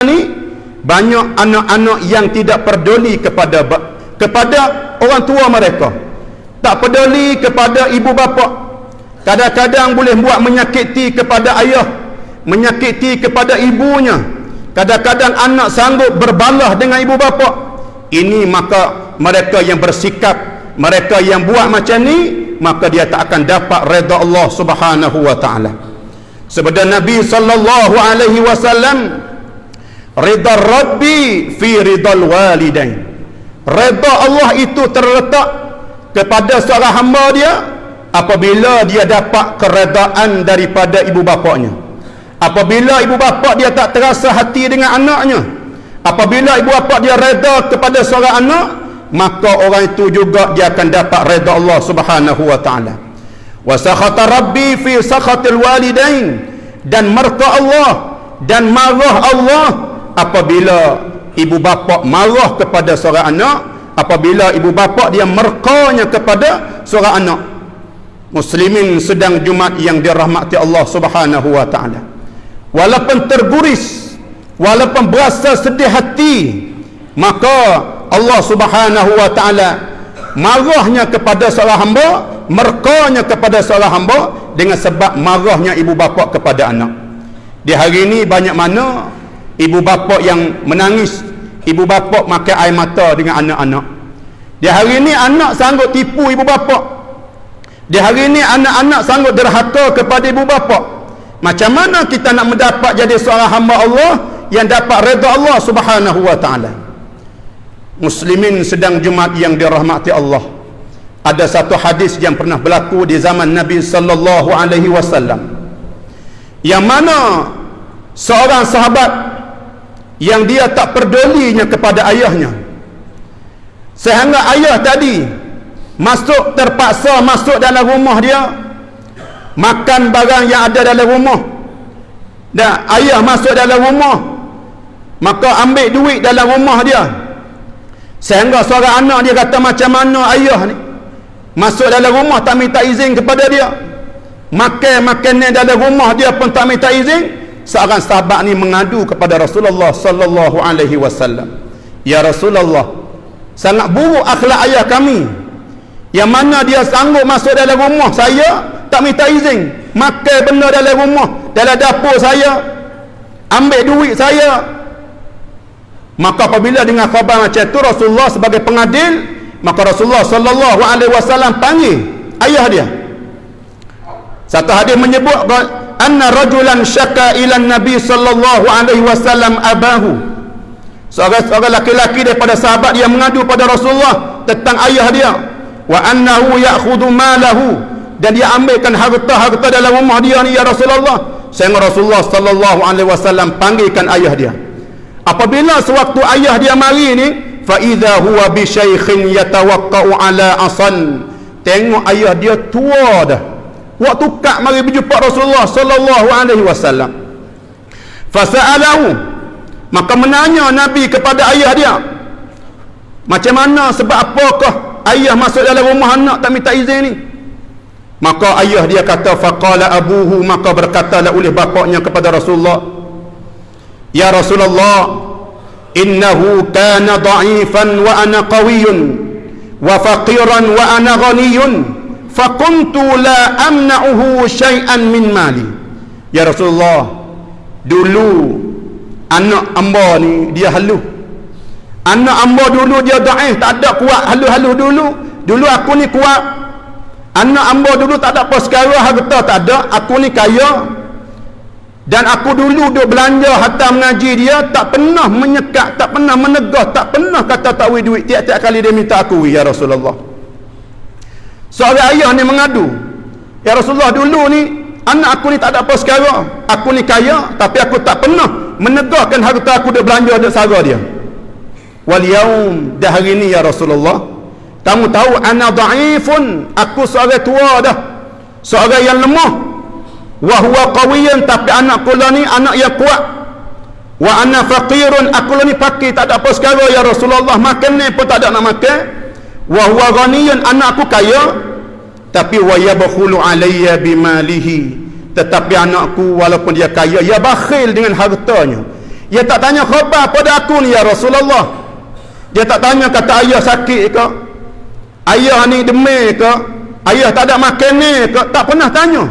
ni banyak anak-anak yang tidak peduli kepada orang tua mereka, tak peduli kepada ibu bapa. Kadang-kadang boleh buat menyakiti kepada ayah, menyakiti kepada ibunya. Kadang-kadang anak sanggup berbalah dengan ibu bapa. Ini maka mereka yang bersikap, mereka yang buat macam ni, maka dia tak akan dapat redha Allah Subhanahu wa taala. Sebab Nabi sallallahu alaihi wasallam, ridha Rabbi fi ridal walidain. Redha Allah itu terletak kepada seorang hamba dia apabila dia dapat keredaan daripada ibu bapanya. Apabila ibu bapa dia tak terasa hati dengan anaknya, apabila ibu bapa dia redha kepada seorang anak, maka orang itu juga dia akan dapat redha Allah Subhanahu wa taala. Wa sakhata Rabbi fi sakhatil walidain, dan murka Allah dan marah Allah apabila ibu bapa marah kepada seorang anak, apabila ibu bapa dia murkanya kepada seorang anak. Muslimin sedang Jumaat yang dirahmati Allah Subhanahu wa taala, walaupun terguris, walaupun berasa sedih hati, maka Allah Subhanahu wa taala marahnya kepada seorang hamba, murkanya kepada seorang hamba dengan sebab marahnya ibu bapa kepada anak. Di hari ini banyak mana ibu bapa yang menangis, ibu bapa makan air mata dengan anak-anak. Di hari ini anak sanggup tipu ibu bapa. Di hari ini anak-anak sanggup derhaka kepada ibu bapa. Macam mana kita nak mendapat jadi seorang hamba Allah yang dapat redha Allah Subhanahu wa taala? Muslimin sedang Jumaat yang dirahmati Allah. Ada satu hadis yang pernah berlaku di zaman Nabi sallallahu alaihi wasallam, yang mana seorang sahabat yang dia tak pedulinya kepada ayahnya, sehingga ayah tadi terpaksa masuk dalam rumah dia, makan barang yang ada dalam rumah, dan ayah masuk dalam rumah, maka ambil duit dalam rumah dia, sehingga seorang anak dia kata, macam mana ayah ni masuk dalam rumah tak minta izin kepada dia, makan makanan dalam rumah dia pun tak minta izin. Seorang sahabat ni mengadu kepada Rasulullah sallallahu alaihi wasallam, ya Rasulullah, sangat buruk akhlak ayah kami, yang mana dia sanggup masuk dalam rumah saya tak minta izin, makan benda dalam rumah, dalam dapur saya, ambil duit saya. Maka apabila dengar khabar macam itu, Rasulullah sebagai pengadil, maka Rasulullah sallallahu alaihi wasallam panggil ayah dia. Satu hadis menyebut anna rajulan syaka ila Nabi sallallahu alaihi wasallam abahu. Seorang laki-laki daripada sahabat dia mengadu pada Rasulullah tentang ayah dia, wa annahu ya'khudhu malahu, dan dia ambilkan harta-harta dalam rumah dia ni ya Rasulullah. Sehingga Rasulullah sallallahu alaihi wasallam panggilkan ayah dia. Apabila sewaktu ayah dia mari ni, fa idza huwa bi syaikhin yatawaqqa'u ala asan, tengok ayah dia tua dah, waktu kak mari berjumpa Rasulullah sallallahu alaihi wasallam. Fasa'alahu, maka menanya Nabi kepada ayah dia, macam mana, sebab apakah ayah masuk dalam rumah anak tak minta izin ni? Maka ayah dia kata, faqala abuhu, maka berkatalah oleh bapaknya kepada Rasulullah, ya Rasulullah, innahu kana dha'ifan wa ana qawiyyun wa faqiran wa ana ghaniyun fakuntu la amna'uhu syai'an min mali. Ya Rasulullah, dulu anak amba ni dia halu, anak amba dulu dia dhaif, tak ada kuat, halu-halu dulu aku ni kuat, anak amba dulu tak ada apa sekarang, harta tak ada, aku ni kaya, dan aku dulu duk belanja harta mengaji dia, tak pernah menyekat, tak pernah menegah, tak pernah kata tak wui duit, tiap-tiap kali dia minta aku, ya Rasulullah. Seorang ayah ni mengadu, ya Rasulullah, dulu ni anak aku ni tak ada apa sekarang, aku ni kaya, tapi aku tak pernah menegahkan harta aku duk belanja duk sara dia. Wal yaum, dah hari ni ya Rasulullah, kamu tahu ana dhaifun, aku seorang tua dah, seorang yang lemah, wa huwa qawiyyun, tapi anak kula ni anak yang kuat, wa ana faqirun, aku ni fakir, tak ada apa sekarang ya Rasulullah, makan ni pun tak ada nak makan, wa huwa ghaniyun, anak aku kaya, tapi wa yabkhulu alayya bimalihi, tetapi anakku walaupun dia kaya, ia bakhil dengan hartanya, Dia tak tanya khabar pada aku ni ya Rasulullah. Dia tak tanya kata ayah sakit ke, ayah ni demam ke, ayah tak ada makan ni ke, tak pernah tanya.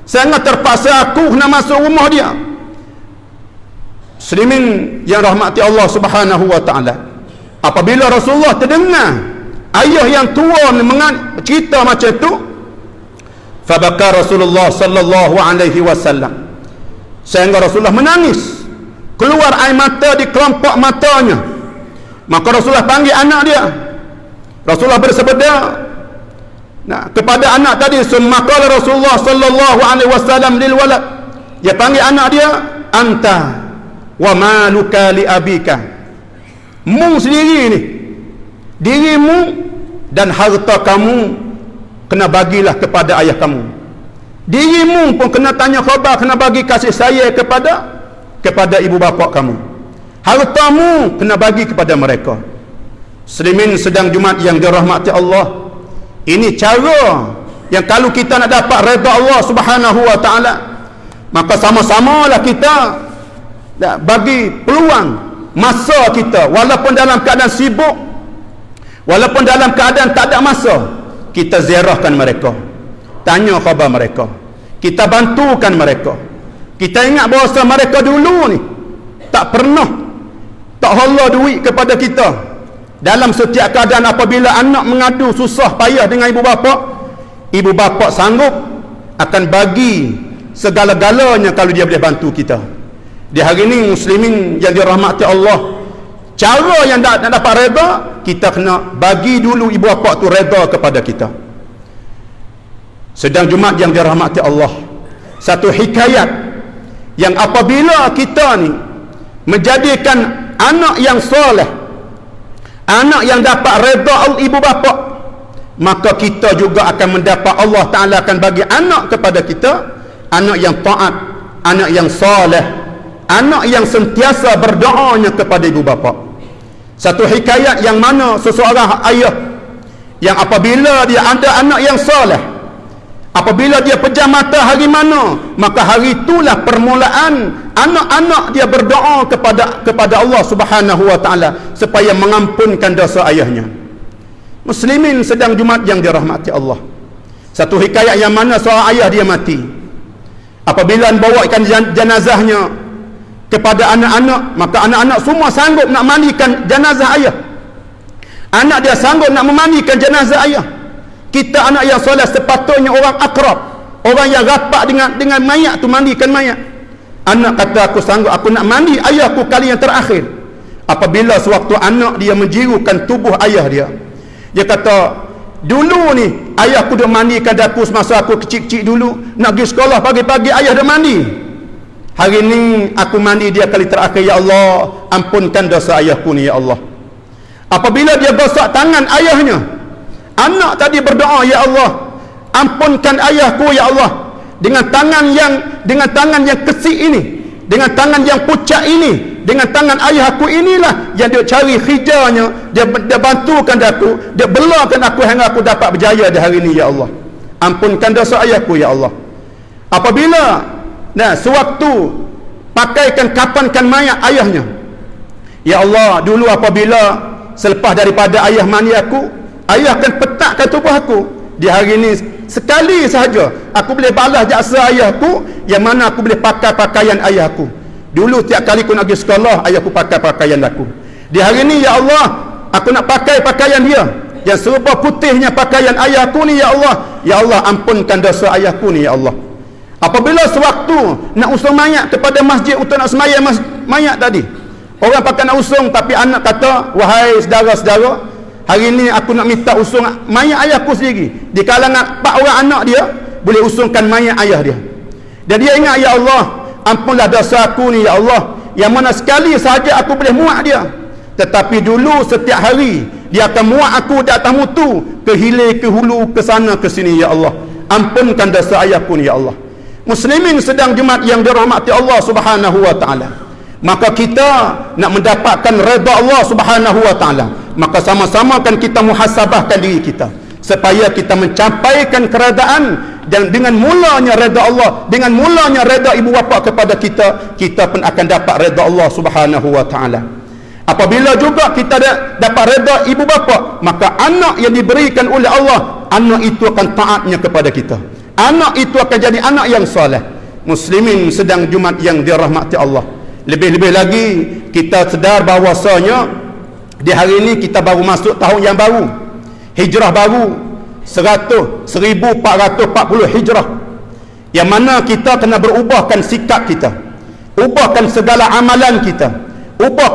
Sangat terpaksa aku kena masuk rumah dia. Muslimin yang rahmati Allah Subhanahu wa taala, apabila Rasulullah terdengar ayah yang tua cerita macam tu, fabaka Rasulullah sallallahu alaihi wasallam, sehingga Rasulullah menangis, keluar air mata di kelompok matanya. Maka Rasulullah panggil anak dia. Rasulullah bersabda kepada anak tadi, summa qala Rasulullah sallallahu alaihi wasallam lil walad, dia panggil anak dia, anta wa maluka li abika, mu sendiri ni, dirimu dan harta kamu kena bagilah kepada ayah kamu. Dirimu pun kena tanya khabar, kena bagi kasih sayang kepada ibu bapa kamu. Hartamu kena bagi kepada mereka. Muslimin sedang Jumaat yang dirahmati Allah, ini cara yang kalau kita nak dapat redha Allah Subhanahu wa taala, maka sama-samalah kita bagi peluang masa kita, walaupun dalam keadaan sibuk, walaupun dalam keadaan tak ada masa, kita ziarahkan mereka, tanya khabar mereka, kita bantukan mereka. Kita ingat bahawa mereka dulu ni tak pernah tak hala duit kepada kita. Dalam setiap keadaan apabila anak mengadu susah payah dengan ibu bapa sanggup akan bagi segala-galanya kalau dia boleh bantu kita. Di hari ini muslimin yang dirahmati Allah, cara yang nak dapat redha, kita kena bagi dulu ibu bapa tu redha kepada kita. Sedang Jumaat yang dirahmati Allah, satu hikayat yang apabila kita ni menjadikan anak yang soleh, anak yang dapat redha ibu bapa, maka kita juga akan mendapat, Allah Ta'ala akan bagi anak kepada kita, anak yang taat, anak yang soleh, anak yang sentiasa berdoanya kepada ibu bapa. Satu hikayat yang mana seseorang ayah yang apabila dia ada anak yang soleh, apabila dia pejam mata hari mana, maka hari itulah permulaan anak-anak dia berdoa kepada Allah Subhanahu wa taala supaya mengampunkan dosa ayahnya. Muslimin sedang Jumaat yang dirahmati Allah, satu hikayat yang mana seorang ayah dia mati. Apabila bawakan jenazahnya kepada anak-anak, maka anak-anak semua sanggup nak mandikan jenazah ayah. Anak dia sanggup nak memandikan jenazah ayah. Kita anak yang soleh sepatutnya orang akrab, orang yang rapat dengan mayat tu, mandikan mayat. Anak kata, aku sanggup, aku nak mandi ayahku kali yang terakhir. Apabila sewaktu anak dia menjirukan tubuh ayah dia, dia kata, dulu ni ayahku dah mandikan aku semasa aku kecil-kecil dulu, nak pergi sekolah pagi-pagi ayah dah mandi. Hari ni aku mandi dia kali terakhir, ya Allah ampunkan dosa ayahku ni ya Allah. Apabila dia gosok tangan ayahnya, anak tadi berdoa, ya Allah ampunkan ayahku ya Allah, dengan tangan yang kecil ini, dengan tangan yang pucat ini, dengan tangan ayahku inilah yang dia cari hijaunya, dia bantukan aku, dia belakan aku hingga aku dapat berjaya di hari ini ya Allah. Ampunkan dosa ayahku ya Allah. Apabila sewaktu pakaikan, kapankan mayat ayahnya, ya Allah dulu apabila selepas daripada ayah mandi aku, ayah akan petakkan tubuh aku. Di hari ini sekali sahaja aku boleh balas jasa ayahku, yang mana aku boleh pakai pakaian ayahku. Dulu tiap kali aku nak pergi sekolah, ayahku pakai pakaian aku. Di hari ini ya Allah, aku nak pakai pakaian dia yang serba putihnya pakaian ayahku ni ya Allah. Ya Allah ampunkan dosa ayahku ni ya Allah. Apabila sewaktu nak usung mayat kepada masjid untuk nak semayang mayat tadi, orang pakai nak usung, tapi anak kata, wahai saudara-saudara, hari ini aku nak minta usung mayat ayahku sendiri. Di kalangan 4 orang anak dia boleh usungkan mayat ayah dia. Dan dia ingat, ya Allah ampunlah dosa aku ni ya Allah, yang mana sekali sahaja aku boleh muat dia, tetapi dulu setiap hari dia akan muat aku di atas mutu, ke hilir, ke hulu, ke sana, ke sini ya Allah. Ampunkan dosa ayahku ni ya Allah. Muslimin sedang Jumaat yang dirahmati Allah Subhanahu wa taala, maka kita nak mendapatkan redha Allah Subhanahu wa taala, maka sama-sama kan kita muhasabahkan diri kita supaya kita mencapaikan keredaan dan dengan mulanya redha Allah, dengan mulanya redha ibu bapa kepada kita, kita pun akan dapat redha Allah Subhanahu wa taala. Apabila juga kita dapat redha ibu bapa, maka anak yang diberikan oleh Allah, anak itu akan taatnya kepada kita. Anak itu akan jadi anak yang soleh. Muslimin sedang Jumaat yang dirahmati Allah. Lebih-lebih lagi kita sedar bahawasanya di hari ini kita baru masuk tahun yang baru, hijrah baru 1440 hijrah, yang mana kita kena berubahkan sikap kita, ubahkan segala amalan kita, ubah